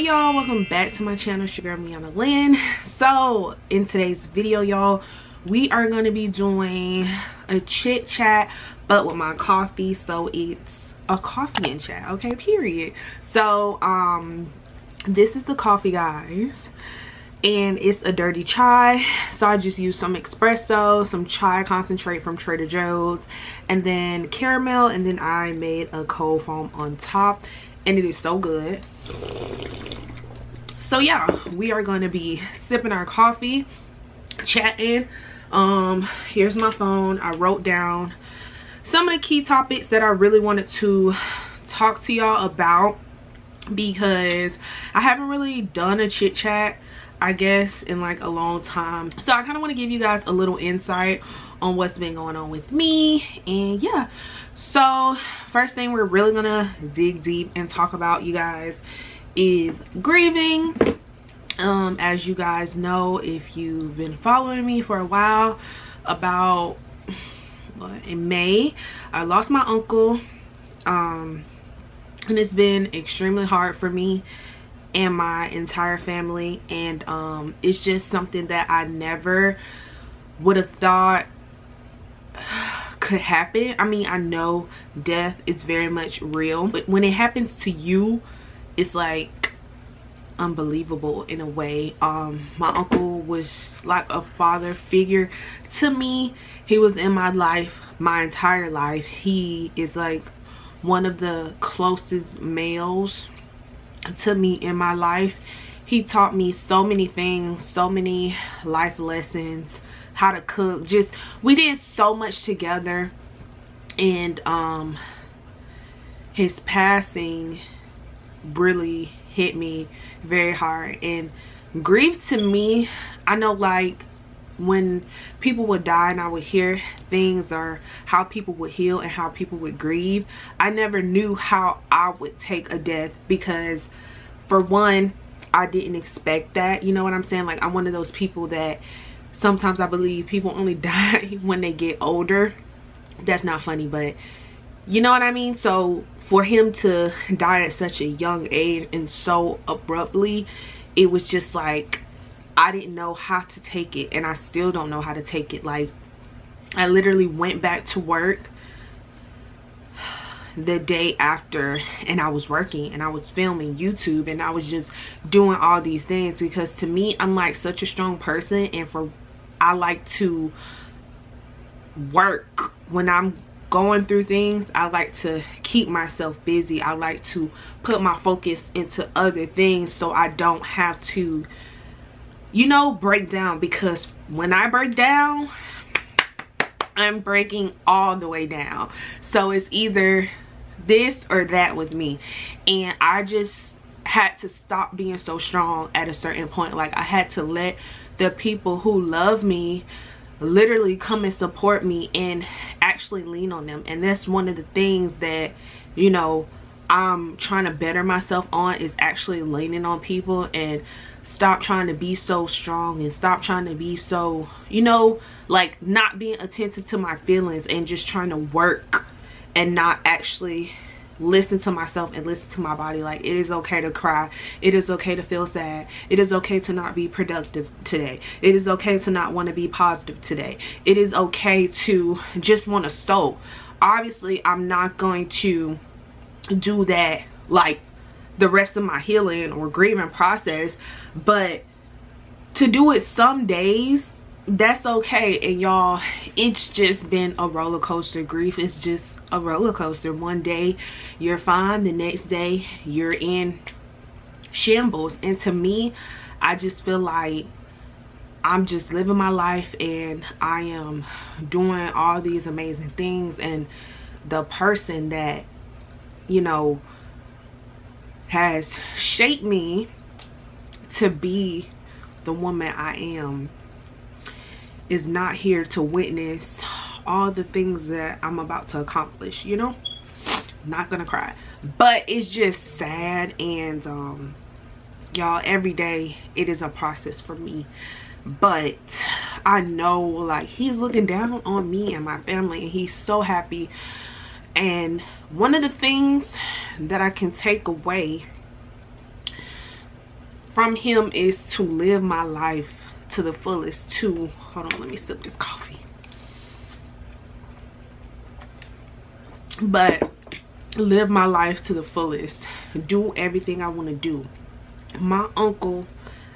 y'all, welcome back to my channel. It's your girl Miana Lynn. So in today's video, y'all, we are going to be doing a chit chat but with my coffee. So it's a coffee and chat, okay, period. So this is the coffee, guys, and it's a dirty chai. So I just used some espresso, some chai concentrate from Trader Joe's, and then caramel, and then I made a cold foam on top, and it is so good. So yeah, we are going to be sipping our coffee, chatting. Here's my phone. I wrote down some of the key topics that I really wanted to talk to y'all about, because I haven't really done a chit chat, I guess, in like a long time. So I kind of want to give you guys a little insight on what's been going on with me. And yeah, so first thing we're really gonna dig deep and talk about, you guys, is grieving. As you guys know, if you've been following me for a while, about in May I lost my uncle, and it's been extremely hard for me and my entire family, and it's just something that I never would have thought could happen. I mean, I know death is very much real, but when it happens to you, it's like unbelievable in a way. My uncle was like a father figure to me. He was in my life my entire life. He is like one of the closest males to me in my life. He taught me so many things, so many life lessons, how to cook. Just, we did so much together, and his passing really hit me very hard. And grief to me, I know, like, when people would die and I would hear things or how people would heal and how people would grieve, I never knew how I would take a death, because for one, I didn't expect that. You know what I'm saying? Like, I'm one of those people that sometimes I believe people only die when they get older. That's not funny, but you know what I mean? So for him to die at such a young age and so abruptly, it was just like, I didn't know how to take it, and I still don't know how to take it. Like, I literally went back to work the day after, and I was working and I was filming YouTube, and I was just doing all these things, because to me, I'm like such a strong person, and I like to work when I'm going through things. I like to keep myself busy. I like to put my focus into other things so I don't have to, you know, break down, because when I break down, I'm breaking all the way down. So it's either this or that with me, and I just had to stop being so strong at a certain point. Like, I had to let the people who love me literally come and support me and actually lean on them. And that's one of the things that, you know, I'm trying to better myself on, is actually leaning on people, and stop trying to be so strong, and stop trying to be so, you know, like, not being attentive to my feelings, and just trying to work and not actually listen to myself and listen to my body. Like, it is okay to cry. It is okay to feel sad. It is okay to not be productive today. It is okay to not want to be positive today. It is okay to just want to soak. Obviously, I'm not going to do that like the rest of my healing or grieving process, but to do it some days, that's okay. And y'all, it's just been a roller coaster. Grief is just a roller coaster. One day you're fine, the next day you're in shambles. And to me, I just feel like I'm just living my life, and I am doing all these amazing things, and the person that, you know, has shaped me to be the woman I am is not here to witness all the things that I'm about to accomplish, you know. Not gonna cry, but it's just sad. And y'all, every day it is a process for me, but I know, like, he's looking down on me and my family, and he's so happy. And one of the things that I can take away from him is to live my life to the fullest. To, hold on, let me sip this coffee. But live my life to the fullest, do everything I want to do. My uncle,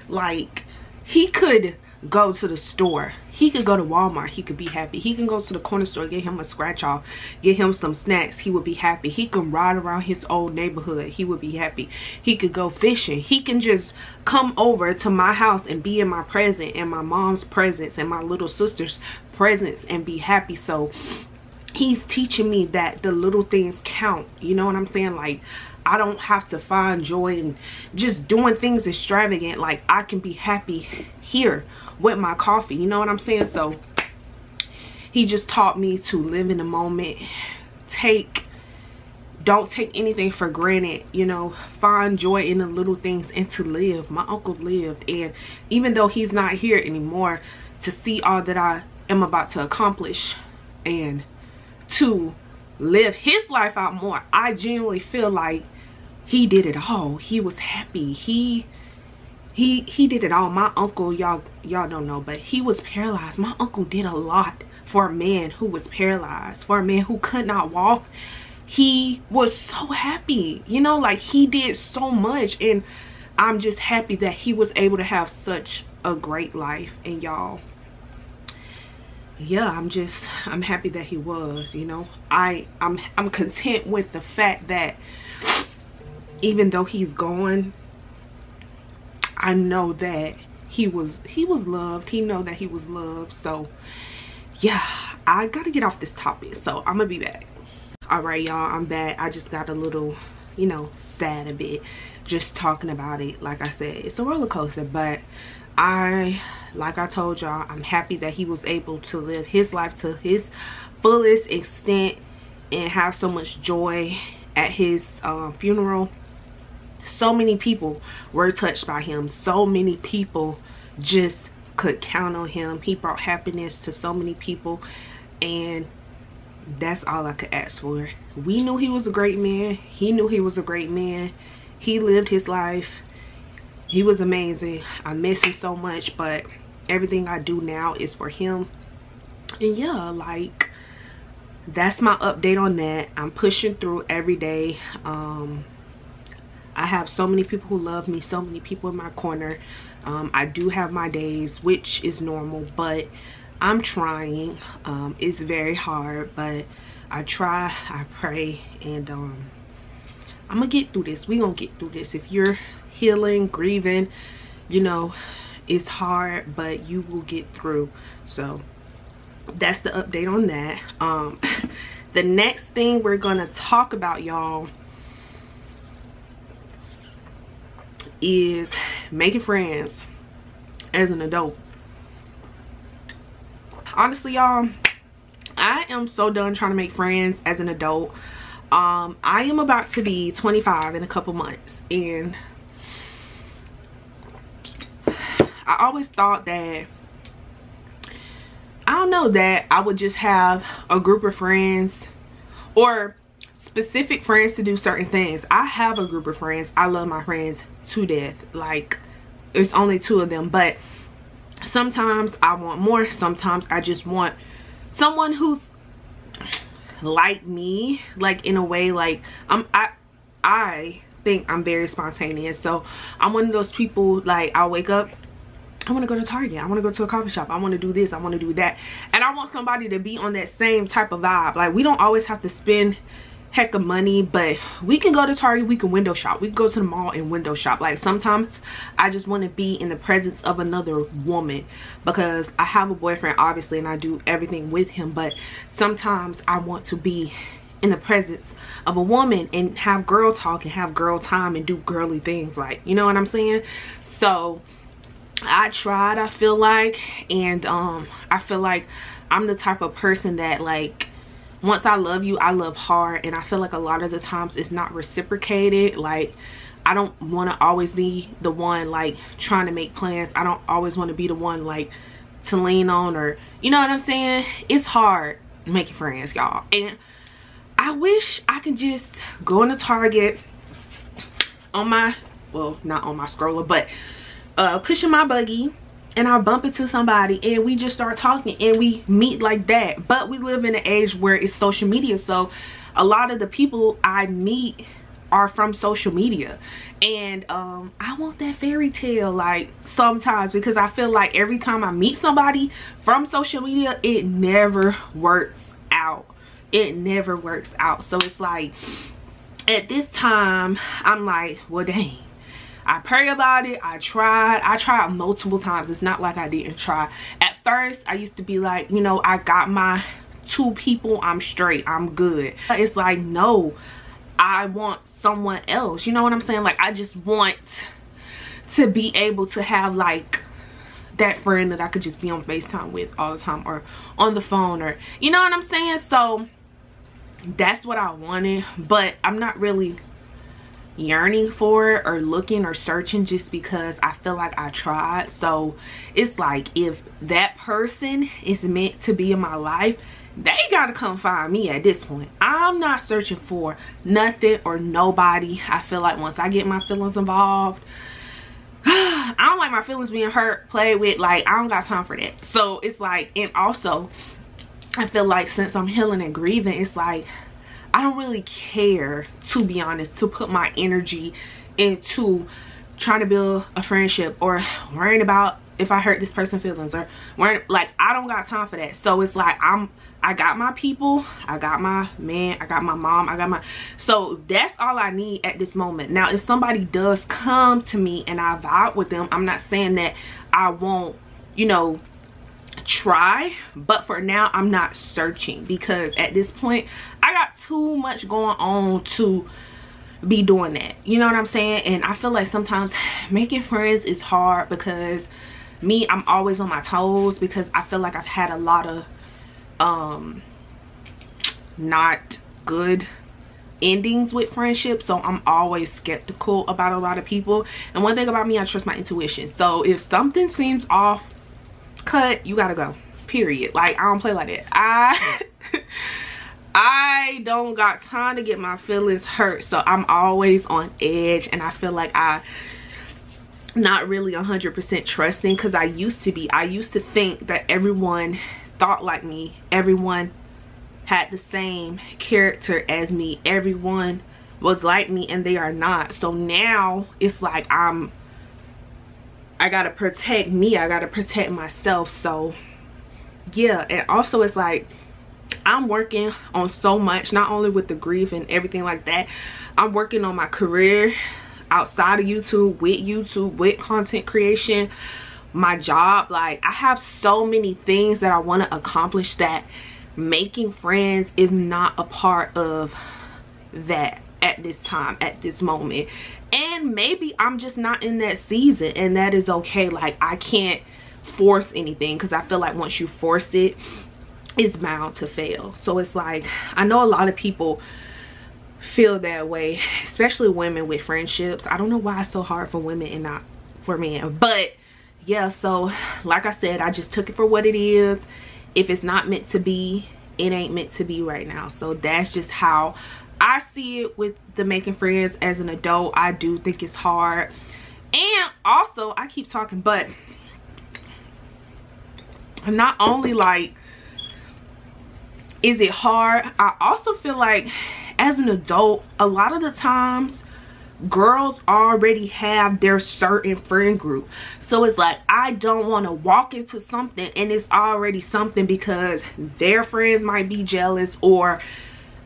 like, he could go to the store, he could go to Walmart, he could be happy. He can go to the corner store, get him a scratch off, get him some snacks, he would be happy. He can ride around his old neighborhood, he would be happy. He could go fishing. He can just come over to my house and be in my presence and my mom's presence and my little sister's presence and be happy. So he's teaching me that the little things count, you know what I'm saying? Like, I don't have to find joy in just doing things extravagant. Like, I can be happy here with my coffee, you know what I'm saying? So he just taught me to live in the moment, don't take anything for granted, you know, find joy in the little things and to live. My uncle lived, and even though he's not here anymore, to see all that I am about to accomplish and to live his life out more, I genuinely feel like he did it all. He was happy. He did it all. My uncle, y'all don't know, but he was paralyzed. My uncle did a lot for a man who was paralyzed, for a man who could not walk. He was so happy, you know, like, he did so much, and I'm just happy that he was able to have such a great life. And y'all, yeah, I'm happy that he was, you know. I'm content with the fact that even though he's gone, I know that he was loved. He know that he was loved. So yeah, I gotta get off this topic, so I'm gonna be back. All right, y'all, I'm back. I just got a little, you know, sad a bit just talking about it. Like I said, it's a roller coaster, but like I told y'all, I'm happy that he was able to live his life to his fullest extent and have so much joy at his funeral. So many people were touched by him. So many people just could count on him. He brought happiness to so many people, and that's all I could ask for. We knew he was a great man. He knew he was a great man. He lived his life. He was amazing. I miss him so much, but everything I do now is for him. And yeah, like, that's my update on that. I'm pushing through every day. I have so many people who love me, so many people in my corner. I do have my days, which is normal, but I'm trying. It's very hard, but I try, I pray, and I'm gonna get through this. We gonna get through this. If you're healing, grieving, you know, it's hard, but you will get through. So that's the update on that. The next thing we're gonna talk about, y'all, is making friends as an adult. Honestly, y'all, I am so done trying to make friends as an adult. I am about to be 25 in a couple months, and I always thought that, I don't know, that I would just have a group of friends or specific friends to do certain things. I have a group of friends. I love my friends to death. Like, there's only 2 of them, but sometimes I want more. Sometimes I just want someone who's like me, like, in a way. Like, I think I'm very spontaneous, so I'm one of those people, like, I'll wake up, I want to go to Target, I want to go to a coffee shop, I want to do this, I want to do that, and I want somebody to be on that same type of vibe. Like, we don't always have to spend heck of money, but we can go to Target, we can window shop, we can go to the mall and window shop. Like, sometimes I just want to be in the presence of another woman, because I have a boyfriend, obviously, and I do everything with him, but sometimes I want to be in the presence of a woman and have girl talk and have girl time and do girly things, like, you know what I'm saying? So I tried, I feel like, and I feel like I'm the type of person that, like, once I love you, I love hard, and I feel like a lot of the times it's not reciprocated. Like, I don't want to always be the one, like, trying to make plans. I don't always want to be the one, like, to lean on, or, you know what I'm saying? It's hard making friends, y'all, and I wish I could just go into Target on my well, not on my stroller, but pushing my buggy, and I bump into somebody and we just start talking and we meet like that. But we live in an age where it's social media, so a lot of the people I meet are from social media, and I want that fairy tale like sometimes, because I feel like every time I meet somebody from social media, it never works out. It never works out. So it's like at this time I'm like, well dang, I pray about it. I tried multiple times. It's not like I didn't try. At first I used to be like, you know, I got my 2 people, I'm straight, I'm good. It's like, no, I want someone else. You know what I'm saying? Like, I just want to be able to have like that friend that I could just be on FaceTime with all the time, or on the phone, or you know what I'm saying? So that's what I wanted, but I'm not really yearning for it or looking or searching, just because I feel like I tried. So it's like, if that person is meant to be in my life, they gotta come find me at this point. I'm not searching for nothing or nobody. I feel like once I get my feelings involved, I don't like my feelings being hurt, played with. Like, I don't got time for that. So it's like, and also I feel like since I'm healing and grieving, it's like I don't really care, to be honest, to put my energy into trying to build a friendship or worrying about if I hurt this person's feelings, or worrying, like, I don't got time for that. So it's like I got my people, I got my man, I got my mom, I got my, so that's all I need at this moment. Now if somebody does come to me and I vibe with them, I'm not saying that I won't, you know, try, but for now I'm not searching, because at this point I got too much going on to be doing that. You know what I'm saying? And I feel like sometimes making friends is hard, because me, I'm always on my toes, because I feel like I've had a lot of not good endings with friendships, so I'm always skeptical about a lot of people. And one thing about me, I trust my intuition. So if something seems off, cut, you gotta go, period. Like, I don't play like that. I don't got time to get my feelings hurt, so I'm always on edge. And I feel like I not really 100% trusting, because I used to think that everyone thought like me, everyone had the same character as me, everyone was like me, and they are not. So now it's like I gotta protect me, I gotta protect myself. So yeah, and also it's like I'm working on so much, not only with the grief and everything like that, I'm working on my career outside of YouTube, with content creation, my job. Like, I have so many things that I want to accomplish, that making friends is not a part of that at this time, at this moment. And maybe I'm just not in that season, and that is okay. Like, I can't force anything, because I feel like once you force it, it's bound to fail. So it's like, I know a lot of people feel that way, especially women with friendships. I don't know why it's so hard for women and not for men, but yeah. So like I said, I just took it for what it is. If it's not meant to be, it ain't meant to be right now. So that's just how I see it with the making friends as an adult. I do think it's hard. And also, I keep talking, but not only like is it hard, I also feel like as an adult, a lot of the times girls already have their certain friend group. So it's like, I don't want to walk into something and it's already something, because their friends might be jealous, or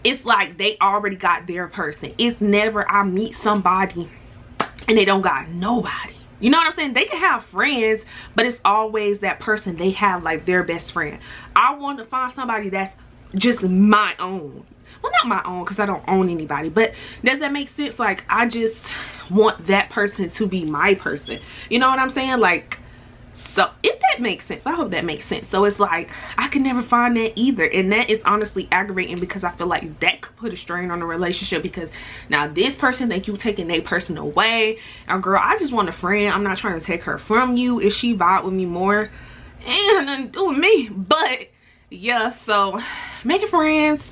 it's like they already got their person. It's never I meet somebody and they don't got nobody. You know what I'm saying? They can have friends, but it's always that person they have, like their best friend. I want to find somebody that's just my own. Well, not my own, because I don't own anybody, but does that make sense? Like, I just want that person to be my person. You know what I'm saying? Like, so if that makes sense, I hope that makes sense. So it's like, I can never find that either, and that is honestly aggravating, because I feel like that could put a strain on the relationship, because now this person think you taking their person away. And girl, I just want a friend. I'm not trying to take her from you. If she vibe with me more, ain't nothing to do with me. But yeah, so making friends,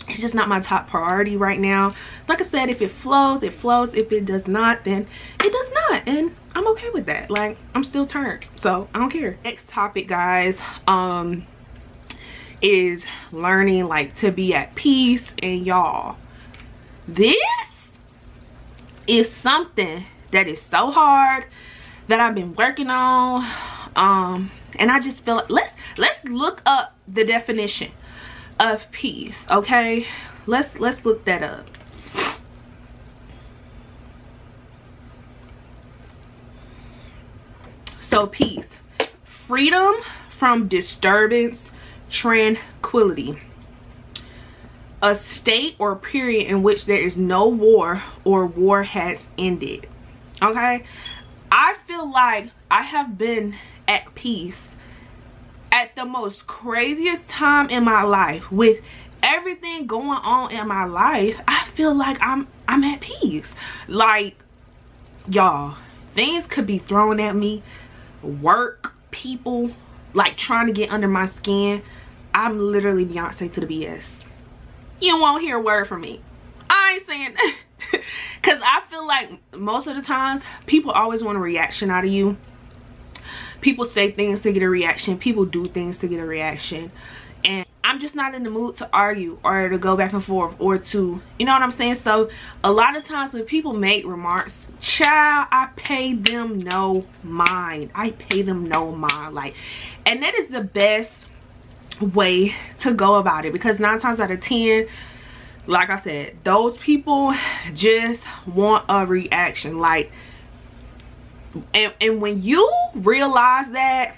it's just not my top priority right now. Like I said, if it flows, it flows. If it does not, then it does not, and I'm okay with that. Like, I'm still turned, so I don't care. Next topic, guys, is learning like to be at peace. And y'all, this is something that is so hard that I've been working on, and I just feel like let's look up the definition of peace. Okay, let's look that up. So peace: freedom from disturbance, tranquility, a state or period in which there is no war or war has ended. Okay, I feel like I have been at peace at the most craziest time in my life. With everything going on in my life, I feel like I'm at peace. Like, y'all, things could be thrown at me, work, people like trying to get under my skin. I'm literally Beyonce to the BS. You won't hear a word from me. I ain't saying that. Because I feel like most of the times people always want a reaction out of you. People say things to get a reaction. People do things to get a reaction. And I'm just not in the mood to argue or to go back and forth or to, you know what I'm saying? So a lot of times when people make remarks, child, I pay them no mind. I pay them no mind. Like, and that is the best way to go about it, because 9 times out of 10, like I said, those people just want a reaction. Like, and when you realize that,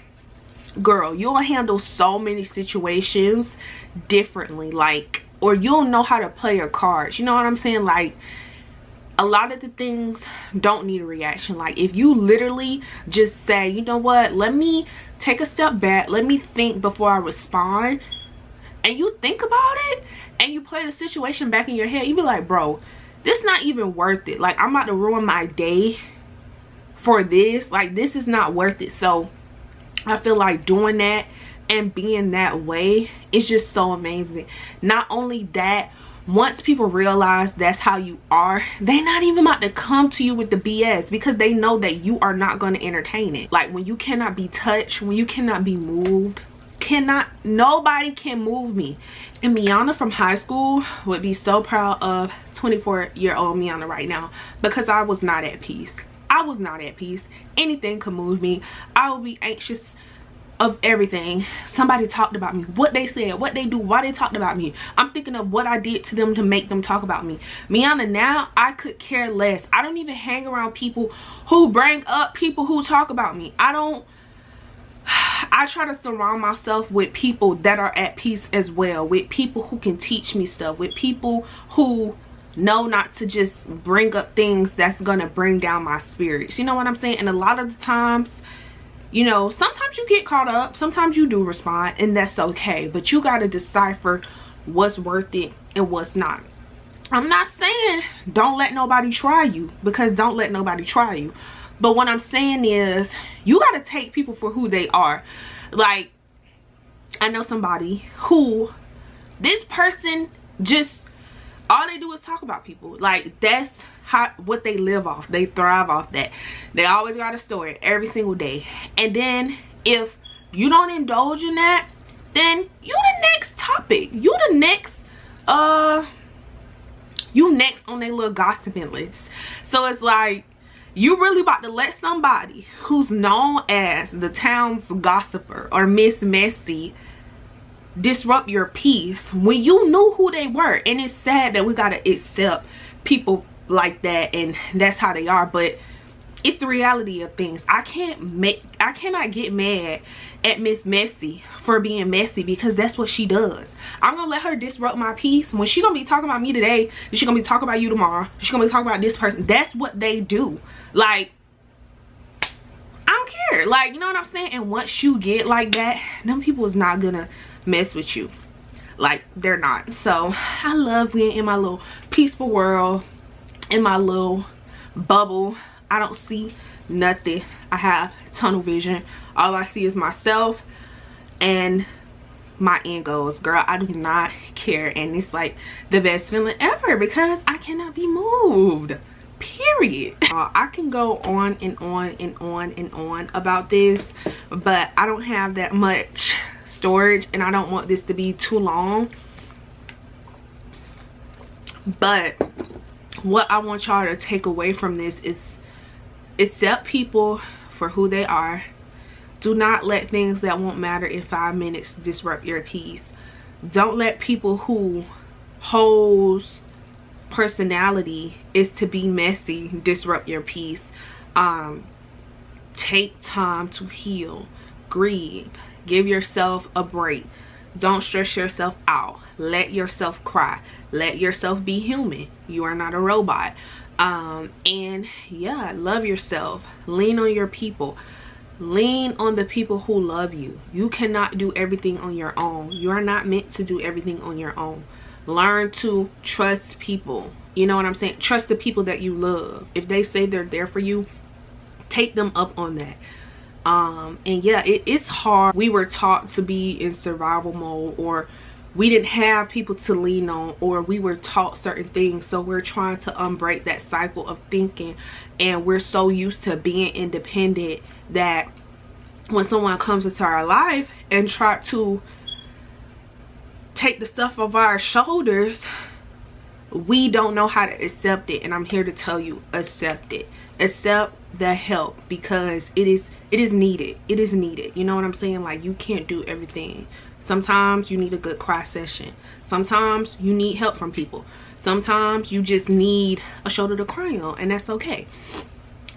girl, you'll handle so many situations differently. Like, or you'll know how to play your cards, you know what I'm saying? Like, a lot of the things don't need a reaction. Like, if you literally just say, you know what, let me take a step back, let me think before I respond, and you think about it and you play the situation back in your head, you be like, bro, this not even worth it. Like, I'm about to ruin my day for this. Like, this is not worth it. So I feel like doing that and being that way is just so amazing. Not only that, once people realize that's how you are, they're not even about to come to you with the BS, because they know that you are not going to entertain it. Like, when you cannot be touched, when you cannot be moved, nobody can move me. And Miana from high school would be so proud of 24-year-old Miana right now, because I was not at peace. I was not at peace. Anything could move me. I would be anxious of everything. Somebody talked about me, what they said, what they do, why they talked about me. I'm thinking of what I did to them to make them talk about me. Miana, now I could care less. I don't even hang around people who bring up people who talk about me. I try to surround myself with people that are at peace as well, with people who can teach me stuff, with people who know not to just bring up things that's gonna bring down my spirits. You know what I'm saying? And a lot of the times, you know, sometimes you get caught up, sometimes you do respond, and that's okay. But you gotta decipher what's worth it and what's not. I'm not saying don't let nobody try you, because don't let nobody try you. But what I'm saying is, you gotta take people for who they are. Like, I know somebody who, this person just, all they do is talk about people. Like, that's what they live off. They thrive off that. They always got a story every single day. And then if you don't indulge in that, then you the next topic. You the next you next on their little gossiping list. So it's like, you really about to let somebody who's known as the town's gossiper or Miss Messy disrupt your peace when you knew who they were. And it's sad that we gotta accept people like that, and that's how they are, but it's the reality of things. I cannot get mad at Miss Messy for being messy, because that's what she does. I'm gonna let her disrupt my peace when she gonna be talking about me today, and she gonna be talking about you tomorrow, she gonna be talking about this person. That's what they do. Like, I don't care. Like, you know what I'm saying? And once you get like that, them people is not gonna mess with you. Like, they're not. So I love being in my little peaceful world, in my little bubble. I don't see nothing. I have tunnel vision. All I see is myself, and my end goals. Girl, I do not care, and it's like the best feeling ever because I cannot be moved, period. I can go on and on and on and on about this, but I don't have that much storage and I don't want this to be too long. But what I want y'all to take away from this is accept people for who they are. Do not let things that won't matter in 5 minutes disrupt your peace. Don't let people who whose personality is to be messy disrupt your peace. Take time to heal, grieve, give yourself a break. Don't stress yourself out. Let yourself cry. Let yourself be human. You are not a robot. And yeah, love yourself. Lean on your people. Lean on the people who love you. You cannot do everything on your own. You are not meant to do everything on your own. Learn to trust people. You know what I'm saying? Trust the people that you love. If they say they're there for you, take them up on that. And yeah, it's hard. We were taught to be in survival mode, or we didn't have people to lean on, or we were taught certain things, so we're trying to unbreak that cycle of thinking. And we're so used to being independent that when someone comes into our life and try to take the stuff off our shoulders, we don't know how to accept it. And I'm here to tell you, accept it. Accept the help, because it is needed. It is needed. You know what I'm saying? Like, you can't do everything. Sometimes you need a good cry session. Sometimes you need help from people. Sometimes you just need a shoulder to cry on, and that's okay.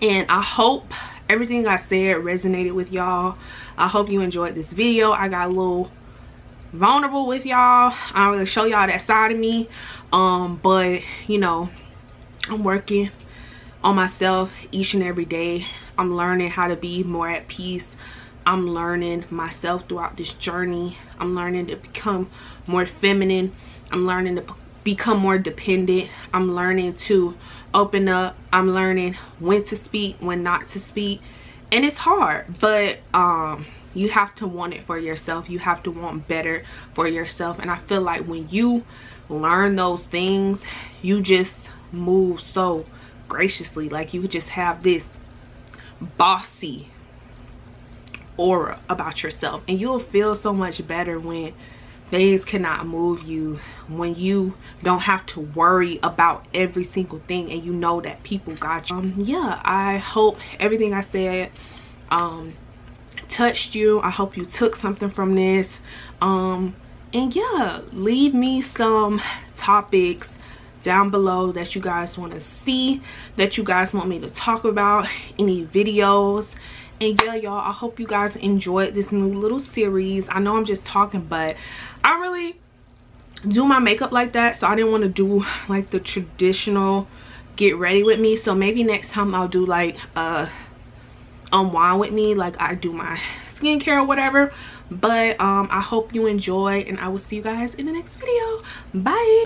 And I hope everything I said resonated with y'all. I hope you enjoyed this video. I got a little vulnerable with y'all. I don't really show y'all that side of me, but you know, I'm working on myself each and every day. I'm learning how to be more at peace. I'm learning myself throughout this journey. I'm learning to become more feminine. I'm learning to become more dependent. I'm learning to open up. I'm learning when to speak, when not to speak. And it's hard, but you have to want it for yourself. You have to want better for yourself. And I feel like when you learn those things, you just move so graciously. Like, you just have this bossy aura about yourself, and you'll feel so much better when things cannot move you, when you don't have to worry about every single thing, and you know that people got you. Yeah, I hope everything I said touched you. I hope you took something from this. And yeah, leave me some topics down below that you guys want to see, that you guys want me to talk about, any videos. And yeah, y'all, I hope you guys enjoyed this new little series. I know I'm just talking, but I don't really do my makeup like that, so I didn't want to do like the traditional get ready with me. So maybe next time I'll do like unwind with me, like I do my skincare or whatever. But I hope you enjoy, and I will see you guys in the next video. Bye.